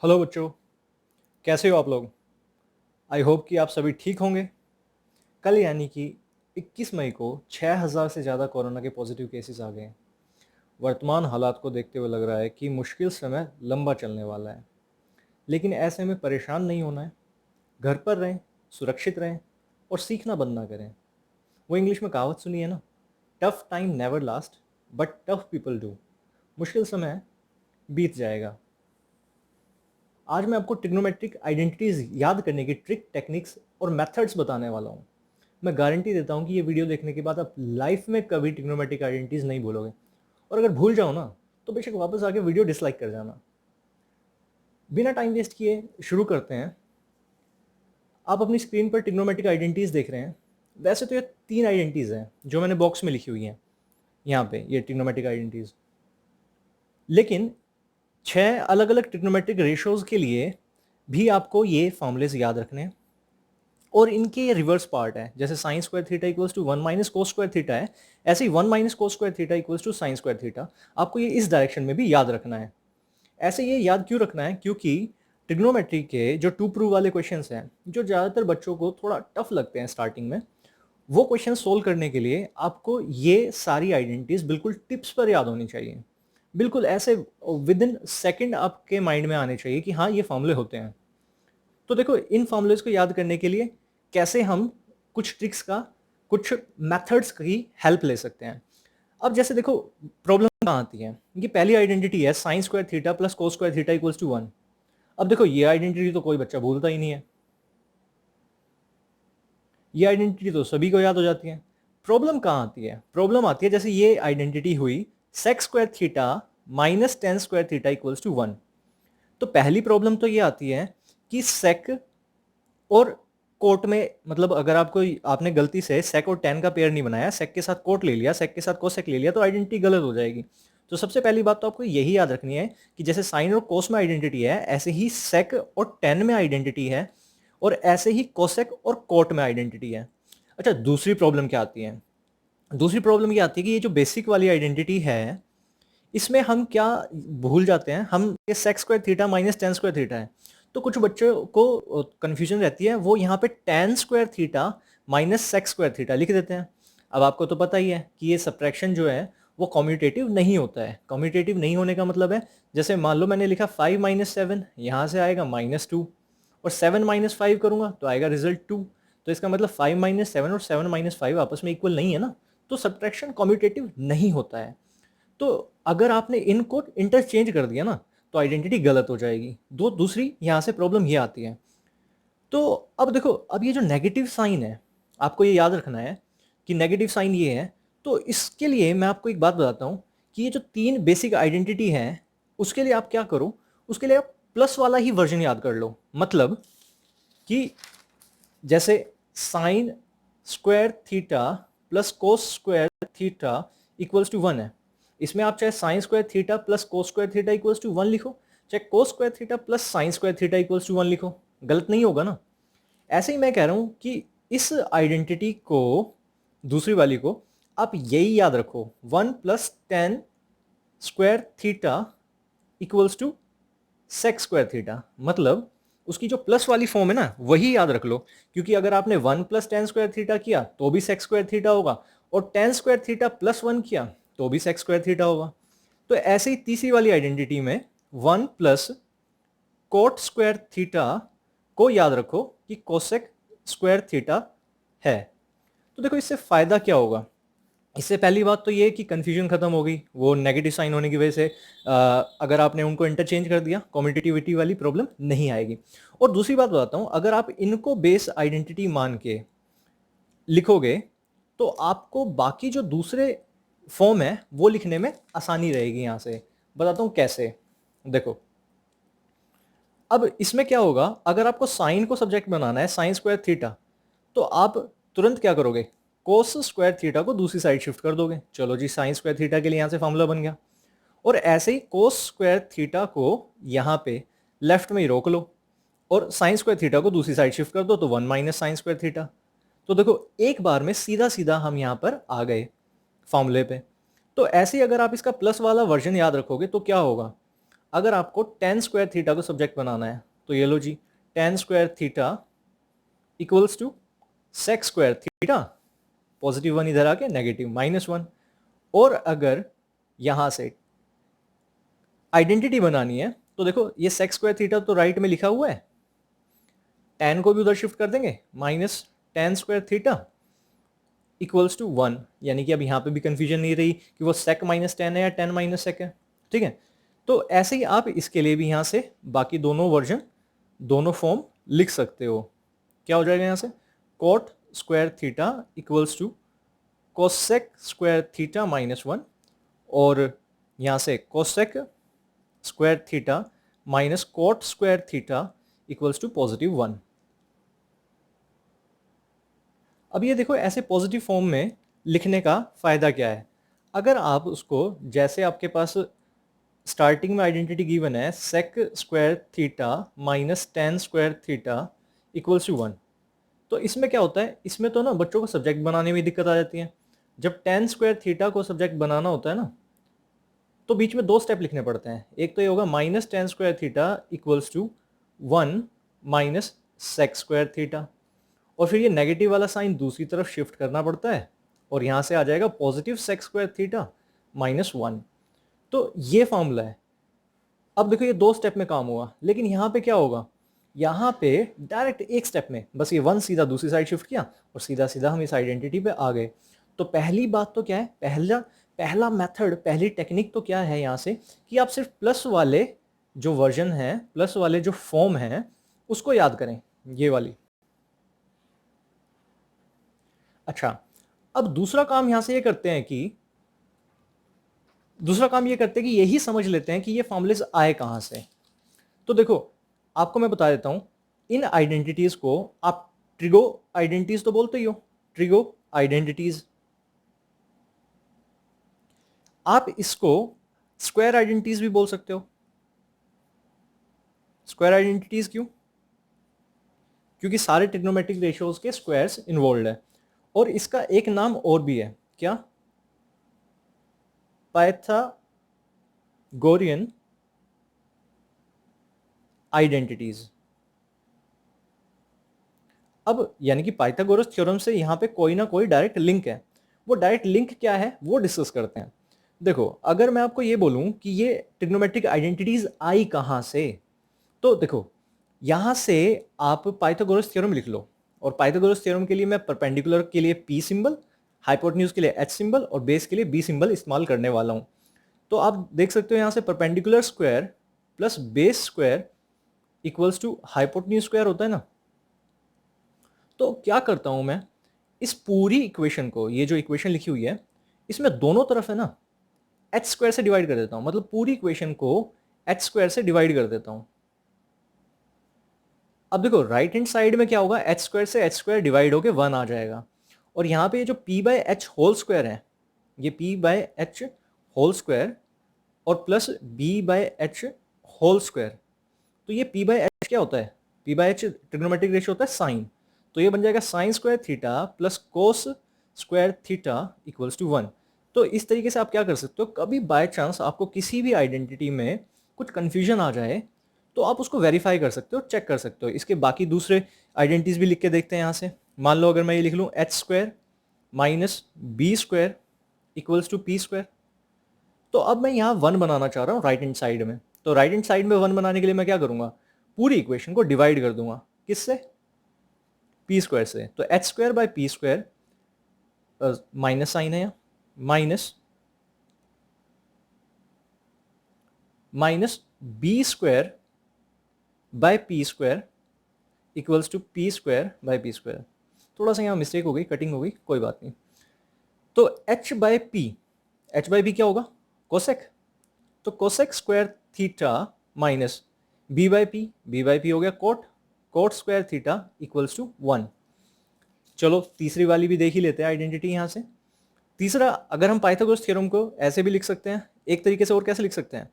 Hello बच्चों, कैसे हो आप लोग। आई होप कि आप सभी ठीक होंगे। कल यानी कि 21 मई को 6000 से ज़्यादा कोरोना के पॉजिटिव केसेस आ गए हैं। वर्तमान हालात को देखते हुए लग रहा है कि मुश्किल समय लंबा चलने वाला है, लेकिन ऐसे में परेशान नहीं होना है। घर पर रहें, सुरक्षित रहें और सीखना बंद ना करें। वो इंग्लिश में कहावत सुनी है ना, tough time never last but tough people do. मुश्किल समय बीत जाएगा। आज मैं आपको ट्रिग्नोमेट्रिक आइडेंटिटीज याद करने की ट्रिक, टेक्निक्स और मेथड्स बताने वाला हूँ। मैं गारंटी देता हूँ कि ये वीडियो देखने के बाद आप लाइफ में कभी ट्रिग्नोमेट्रिक आइडेंटिटीज नहीं भूलोगे। और अगर भूल जाओ ना, तो बेशक वापस आके वीडियो डिसलाइक कर जाना। बिना टाइम वेस्ट किए शुरू करते हैं। आप अपनी स्क्रीन पर ट्रिग्नोमेट्रिक आइडेंटिटीज देख रहे हैं। वैसे तो ये 3 आइडेंटिटीज हैं जो मैंने बॉक्स में लिखी हुई हैं यहाँ पे, ये ट्रिग्नोमेट्रिक आइडेंटिटीज। लेकिन 6 अलग अलग ट्रिग्नोमेट्रिक रेशियोज के लिए भी आपको ये फॉर्मूलेज याद रखने हैं। और इनके ये रिवर्स पार्ट है, जैसे sine square theta equals to 1 minus cos square theta है, ऐसे ही 1 minus cos square theta equals to sine square theta. आपको ये इस डायरेक्शन में भी याद रखना है। ऐसे ये याद क्यों रखना है? क्योंकि ट्रिग्नोमेट्री के जो टू प्रूव वाले क्वेश्चंस हैं, जो ज़्यादातर बच्चों को थोड़ा टफ लगते हैं स्टार्टिंग में, वो क्वेश्चन सोल्व करने के लिए आपको ये सारी आइडेंटिटीज बिल्कुल टिप्स पर याद होनी चाहिए। बिल्कुल ऐसे विद इन सेकेंड आपके माइंड में आने चाहिए कि हाँ, ये फॉर्मूले होते हैं। तो देखो, इन फॉर्मूलेज को याद करने के लिए कैसे हम कुछ ट्रिक्स का, कुछ मेथड्स की हेल्प ले सकते हैं। अब जैसे देखो, प्रॉब्लम कहाँ आती है। ये पहली आइडेंटिटी है sine square theta plus cos square theta equals to 1। अब देखो, ये आइडेंटिटी तो कोई बच्चा भूलता ही नहीं है। ये आइडेंटिटी तो सभी को याद हो जाती है। प्रॉब्लम कहाँ आती है? प्रॉब्लम आती है जैसे ये आइडेंटिटी हुई sec square theta minus tan square theta equals to 1। तो पहली प्रॉब्लम तो ये आती है कि सेक और कोट में, मतलब अगर आपको, आपने गलती से सेक और टेन का पेयर नहीं बनाया, सेक के साथ कोट ले लिया, सेक के साथ कोसेक ले लिया, तो आइडेंटिटी गलत हो जाएगी। तो सबसे पहली बात तो आपको यही याद रखनी है कि जैसे साइन और कोस में आइडेंटिटी है, ऐसे ही सेक और टेन में आइडेंटिटी है, और ऐसे ही कोसेक और कोट में आइडेंटिटी है। अच्छा, दूसरी प्रॉब्लम क्या आती है? दूसरी प्रॉब्लम ये आती है कि ये जो बेसिक वाली आइडेंटिटी है, इसमें हम क्या भूल जाते हैं, हम ये sec square theta minus tan square theta है। तो कुछ बच्चों को कंफ्यूजन रहती है, वो यहाँ पे tan square theta minus sec square theta लिख देते हैं। अब आपको तो पता ही है कि ये सब्ट्रैक्शन जो है वो कॉम्यूटेटिव नहीं होता है। कॉम्यूटेटिव नहीं होने का मतलब है, जैसे मान लो मैंने लिखा 5 माइनस सेवन, यहाँ से आएगा माइनस टू, और 7 माइनस फाइव करूँगा तो आएगा रिजल्ट 2। तो इसका मतलब 5 माइनस सेवन और 7 माइनस फाइव आपस में इक्वल नहीं है ना, तो सब्ट्रैक्शन कॉम्यूटेटिव नहीं होता है। तो अगर आपने इनको इंटरचेंज कर दिया ना, तो आइडेंटिटी गलत हो जाएगी। दूसरी यहाँ से प्रॉब्लम ये आती है। तो अब देखो, अब ये जो नेगेटिव साइन है, आपको ये याद रखना है कि नेगेटिव साइन ये है। तो इसके लिए मैं आपको एक बात बताता हूँ कि ये जो 3 बेसिक आइडेंटिटी है, उसके लिए आप क्या करो, उसके लिए आप प्लस वाला ही वर्जन याद कर लो। मतलब कि जैसे sine square theta plus cos square theta equals to 1 है, इसमें आप चाहे sine square theta plus cos square theta equals to 1 लिखो, चाहे cos square theta plus sine square theta equals to 1 लिखो, गलत नहीं होगा ना। ऐसे ही मैं कह रहा हूं कि इस आइडेंटिटी को, दूसरी वाली को, आप यही याद रखो, 1 plus tan square theta equals to sec square theta. मतलब उसकी जो प्लस वाली फॉर्म है ना, वही याद रख लो। क्योंकि अगर आपने 1 प्लस टेन स्क्वायर थीटा किया तो भी सेक स्क्वायर थीटा होगा, और टेन स्क्वायर थीटा प्लस 1 किया तो भी सेक स्क्वायर थीटा होगा। तो ऐसे ही तीसरी वाली आइडेंटिटी में 1 प्लस कोट स्क्वायर थीटा को याद रखो कि कोसेक स्क्वायर थीटा है। तो देखो, इससे फायदा क्या होगा? इससे पहली बात तो ये कि कंफ्यूजन खत्म हो गई, वो नेगेटिव साइन होने की वजह से अगर आपने उनको इंटरचेंज कर दिया, कम्यूटेटिविटी वाली प्रॉब्लम नहीं आएगी। और दूसरी बात बताता हूं, अगर आप इनको बेस आइडेंटिटी मान के लिखोगे, तो आपको बाकी जो दूसरे फॉर्म है वो लिखने में आसानी रहेगी। यहां से बताता हूं कैसे। देखो, अब इसमें क्या होगा, अगर आपको साइन को सब्जेक्ट बनाना है, साइन स्क्वायर थीटा, तो आप तुरंत क्या करोगे, कोस स्क्वायर थीटा को दूसरी साइड शिफ्ट कर दोगे। चलो जी, साइन स्क्वायर थीटा के लिए यहां से फॉर्मूला बन गया। और ऐसे ही कोस स्क्वायर थीटा को यहां पे लेफ्ट में ही रोक लो, और साइन स्क्वायर थीटा को दूसरी साइड शिफ्ट कर दो, तो 1 माइनस साइन स्क्वायर थीटा। तो देखो, एक बार में सीधा सीधा हम यहां पर आ गए फॉर्मूले पे। तो ऐसे ही अगर आप इसका प्लस वाला वर्जन याद रखोगे तो क्या होगा, अगर आपको टेन स्क्वायर थीटा को सब्जेक्ट बनाना है तो ये लो जी, tan square theta equals to sec square theta, positive one इधर आके नेगेटिव माइनस वन। और अगर यहां से आइडेंटिटी बनानी है तो देखो ये सेक स्क्वायर थीटा तो राइट में लिखा हुआ है, टेन को भी उधर शिफ्ट कर देंगे, minus tan square theta equals to one, यानी कि अब यहां पे भी कंफ्यूजन नहीं रही कि वो सेक माइनस टेन है या टेन माइनस सेक है। ठीक है, तो ऐसे ही आप इसके लिए भी यहां से बाकी दोनों वर्जन, दोनों फॉर्म लिख सकते हो। क्या हो जाएगा यहां से, cot square theta equals to cosec square theta minus one, और यहां से cosec square theta minus cot square theta equals to positive one. अब ये देखो ऐसे पॉजिटिव फॉर्म में लिखने का फायदा क्या है, अगर आप उसको जैसे आपके पास स्टार्टिंग में आइडेंटिटी गिवन है sec square theta minus tan square theta equals to one, तो इसमें क्या होता है, इसमें तो ना बच्चों को सब्जेक्ट बनाने में दिक्कत आ जाती है। जब टेन स्क्वायर थीटा को सब्जेक्ट बनाना होता है ना, तो बीच में दो स्टेप लिखने पड़ते हैं। एक तो ये होगा minus tan square theta equals to one minus sec square theta, और फिर ये नेगेटिव वाला साइन दूसरी तरफ शिफ्ट करना पड़ता है, और यहां से आ जाएगा positive sec square theta minus one. तो ये फॉर्मूला है। अब देखो ये दो स्टेप में काम हुआ, लेकिन यहां पे क्या होगा, यहां पे डायरेक्ट एक स्टेप में बस ये वन सीधा दूसरी साइड शिफ्ट किया और सीधा सीधा हम इस आइडेंटिटी पे आ गए। तो पहली बात तो क्या है, पहला पहला मेथड, पहली टेक्निक तो क्या है यहां से, कि आप सिर्फ प्लस वाले जो वर्जन है, प्लस वाले जो फॉर्म है उसको याद करें, ये वाली। अच्छा, अब दूसरा काम यहां से ये करते हैं कि यही समझ लेते हैं कि ये फॉर्मूलेस आए कहां से। तो देखो आपको मैं बता देता हूं, इन आइडेंटिटीज को आप ट्रिगो आइडेंटिटीज तो बोलते ही हो, ट्रिगो आइडेंटिटीज। आप इसको स्क्वायर आइडेंटिटीज भी बोल सकते हो। स्क्वायर आइडेंटिटीज क्यों, क्योंकि सारे ट्रिग्नोमेट्रिक रेशियोज के स्क्वायर्स इन्वॉल्व है। और इसका एक नाम और भी है, क्या, पाइथागोरियन आइडेंटिटीज। अब यानी कि पाइथागोरस थ्योरम से यहां पे कोई ना कोई डायरेक्ट लिंक है। वो डायरेक्ट लिंक क्या है वो डिस्कस करते हैं। देखो अगर मैं आपको ये बोलूं कि ये ट्रिग्नोमेट्रिक आइडेंटिटीज आई कहां से, तो देखो यहां से आप पाइथागोरस थ्योरम लिख लो, और पाइथागोरस थ्योरम के लिए मैं परपेंडिकुलर के लिए पी सिंबल, हाइपोटेन्यूज के लिए एच सिंबल और बेस के लिए बी सिंबल इस्तेमाल करने वाला हूं। तो आप देख सकते हो यहां से perpendicular square plus base square equals to hypotenuse square होता है ना। तो क्या करता हूं मैं, इस पूरी इक्वेशन को, ये जो इक्वेशन लिखी हुई है इसमें दोनों तरफ है ना एच स्क्वायर से डिवाइड कर देता हूं, मतलब पूरी इक्वेशन को एच स्क्वायर से डिवाइड कर देता हूं। अब देखो राइट हैंड साइड में क्या होगा, एच स्क्वायर से एच स्क्वायर डिवाइड होके वन आ जाएगा, और यहां पे ये जो p by h whole square है, ये p by h whole square और plus b by h whole square. तो ये पी बाय एच क्या होता है, p by h trigonometric ratio होता है साइन, तो ये बन जाएगा sine square theta plus cos square theta equals to one. तो इस तरीके से आप क्या कर सकते हो, कभी बाय चांस आपको किसी भी आइडेंटिटी में कुछ कंफ्यूजन आ जाए तो आप उसको वेरीफाई कर सकते हो, चेक कर सकते हो। इसके बाकी दूसरे आइडेंटिटीज भी लिख के देखते हैं यहाँ से। मान लो अगर मैं ये लिख लूँ h square minus b square equals to p square, तो अब मैं यहाँ वन बनाना चाह रहा हूँ राइट हैंड साइड में। तो राइट हैंड साइड में वन बनाने के लिए मैं क्या करूँगा, पूरी इक्वेशन को डिवाइड कर दूंगा, किससे, पी स्क्वायर से। तो h square by p square, minus sign है यहाँ, minus b square by p square equals to p square by p square. थोड़ा सा यहाँ मिस्टेक हो गई, कटिंग हो गई, कोई बात नहीं। तो एच बाय पी क्या होगा, कोसेक। तो cosec square theta minus b by p हो गया cot square theta equals to one. चलो तीसरी वाली भी देख ही लेते हैं आइडेंटिटी यहां से। तीसरा, अगर हम पाइथागोरस थ्योरम को ऐसे भी लिख सकते हैं एक तरीके से, और कैसे लिख सकते हैं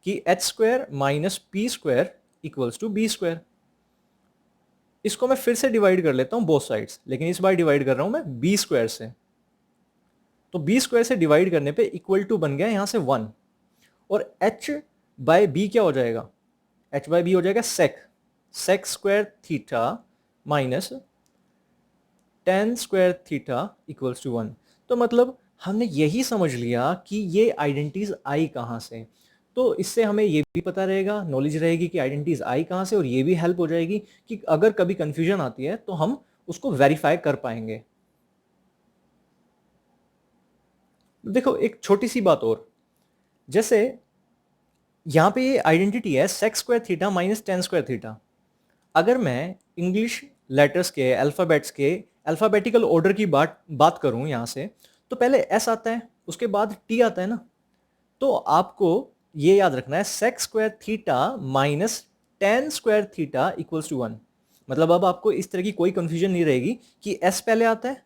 कि h square minus p square equals to b square. इसको मैं फिर से डिवाइड कर लेता हूं बोथ साइड्स, लेकिन इस बार डिवाइड कर रहा हूं मैं बी स्क्वायर से। तो बी स्क्वायर से डिवाइड करने पे इक्वल टू बन गया यहां से वन, और एच बाय बी क्या हो जाएगा, एच बाय बी हो जाएगा sec square theta minus tan square theta equals to 1। तो मतलब हमने यही समझ लिया कि ये आइडेंटिटीज आई कहाँ से। तो इससे हमें ये भी पता रहेगा, नॉलेज रहेगी कि आइडेंटिटीज आई कहाँ से, और ये भी हेल्प हो जाएगी कि अगर कभी कंफ्यूजन आती है तो हम उसको वेरीफाई कर पाएंगे। देखो एक छोटी सी बात और, जैसे यहाँ पे ये आइडेंटिटी है sec square theta minus tan square theta. अगर मैं इंग्लिश लेटर्स के अल्फ़ाबेट्स के अल्फ़ाबेटिकल ऑर्डर की बात बात करूं यहाँ से, तो पहले एस आता है, उसके बाद टी आता है ना। तो आपको ये याद रखना है sec square theta minus tan square theta equals to 1। मतलब अब आपको इस तरह की कोई कंफ्यूजन नहीं रहेगी कि एस पहले आता है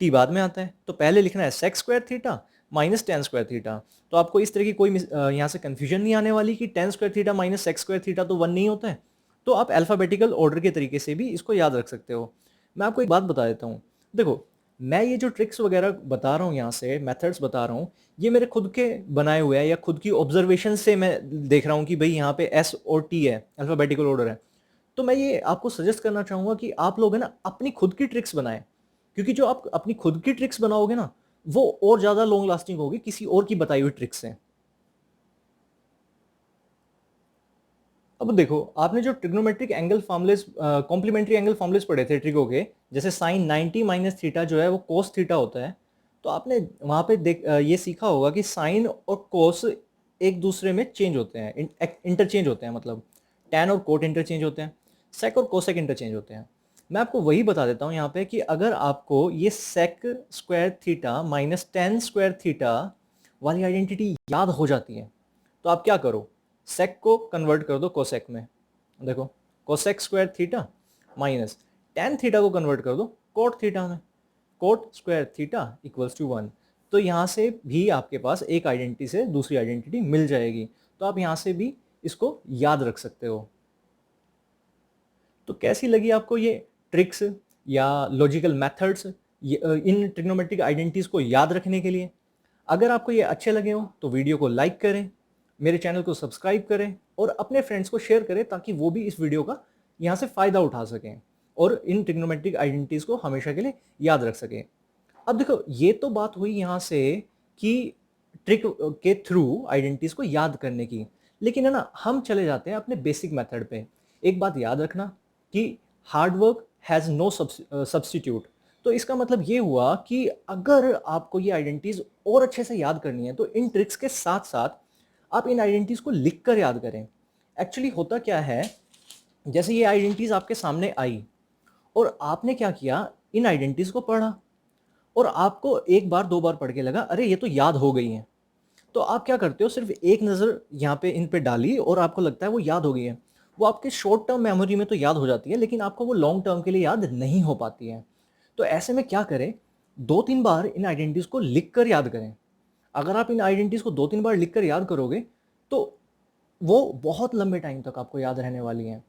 टी बाद में आता है। तो पहले लिखना है sec square theta minus tan square theta. तो आपको इस तरह की कोई यहाँ से कंफ्यूजन नहीं आने वाली कि tan square theta minus sec square theta तो 1 नहीं होता है। तो आप अल्फ़ाबेटिकल ऑर्डर के तरीके से भी इसको याद रख सकते हो। मैं आपको एक बात बता देता हूँ, देखो मैं ये जो ट्रिक्स वगैरह बता रहा हूँ, यहाँ से मेथड्स बता रहा हूँ, ये मेरे खुद के बनाए हुए हैं या खुद की ऑब्जर्वेशन से मैं देख रहा हूँ कि भाई यहाँ पे एस और टी है, अल्फ़ाबेटिकल ऑर्डर है। तो मैं ये आपको सजेस्ट करना चाहूँगा कि आप लोग है ना अपनी खुद की ट्रिक्स बनाएं, क्योंकि जो आप अपनी खुद की ट्रिक्स बनाओगे ना वो और ज़्यादा लॉन्ग लास्टिंग होगी किसी और की बताई हुई ट्रिक्स से। अब देखो आपने जो trigonometric angle formulas complementary angle formulas पढ़े थे ट्रिगो के, जैसे साइन 90 माइनस थीटा जो है वो कोस थीटा होता है। तो आपने वहाँ पे ये सीखा होगा कि साइन और कोस एक दूसरे में चेंज होते हैं, इंटरचेंज होते हैं, मतलब टैन और कोट इंटरचेंज होते हैं, सेक और कोसेक इंटरचेंज होते हैं। मैं आपको वही बता देता हूँ यहाँ पे कि अगर आपको ये sec square theta minus tan square theta वाली आइडेंटिटी याद हो जाती है, तो आप क्या करो, सेक को कन्वर्ट कर दो कोसेक में। देखो cosec square theta minus tan theta को कन्वर्ट कर दो कोट थीटा में, cot square theta equals to 1। तो यहाँ से भी आपके पास एक आइडेंटिटी से दूसरी आइडेंटिटी मिल जाएगी। तो आप यहाँ से भी इसको याद रख सकते हो। तो कैसी लगी आपको ये ट्रिक्स या logical methods in trigonometric identities को याद रखने के लिए? अगर आपको ये अच्छे लगे हो तो वीडियो को लाइक करें, मेरे चैनल को सब्सक्राइब करें और अपने फ्रेंड्स को शेयर करें ताकि वो भी इस वीडियो का यहाँ से फ़ायदा उठा सकें और इन ट्रिग्नोमेट्रिक आइडेंटिटीज़ को हमेशा के लिए याद रख सकें। अब देखो ये तो बात हुई यहाँ से कि ट्रिक के थ्रू आइडेंटिटीज़ को याद करने की, लेकिन है ना हम चले जाते हैं अपने बेसिक मेथड पे। एक बात याद रखना कि hard work has no substitute. तो इसका मतलब ये हुआ कि अगर आपको ये आइडेंटिटीज़ और अच्छे से याद करनी है तो इन ट्रिक्स के साथ साथ आप इन आइडेंटिटीज़ को लिख कर याद करें। एक्चुअली होता क्या है, जैसे ये आइडेंटिटीज़ आपके सामने आई और आपने क्या किया, इन आइडेंटिटीज़ को पढ़ा और आपको एक बार दो बार पढ़ के लगा अरे ये तो याद हो गई हैं। तो आप क्या करते हो, सिर्फ एक नज़र यहाँ पे इन पे डाली और आपको लगता है वो याद हो गई है। वो आपके शॉर्ट टर्म मेमोरी में तो याद हो जाती है लेकिन आपको वो लॉन्ग टर्म के लिए याद नहीं हो पाती है। तो ऐसे में क्या करें, दो तीन बार इन आइडेंटिटीज़ को लिख कर याद करें। अगर आप इन आइडेंटिटीज़ को दो तीन बार लिख कर याद करोगे तो वो बहुत लंबे टाइम तक आपको याद रहने वाली हैं।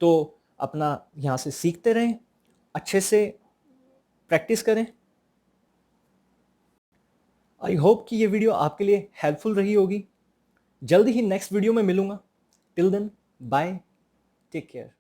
तो अपना यहाँ से सीखते रहें, अच्छे से प्रैक्टिस करें। आई होप कि ये वीडियो आपके लिए हेल्पफुल रही होगी। जल्दी ही नेक्स्ट वीडियो में मिलूंगा। Till then bye, take care.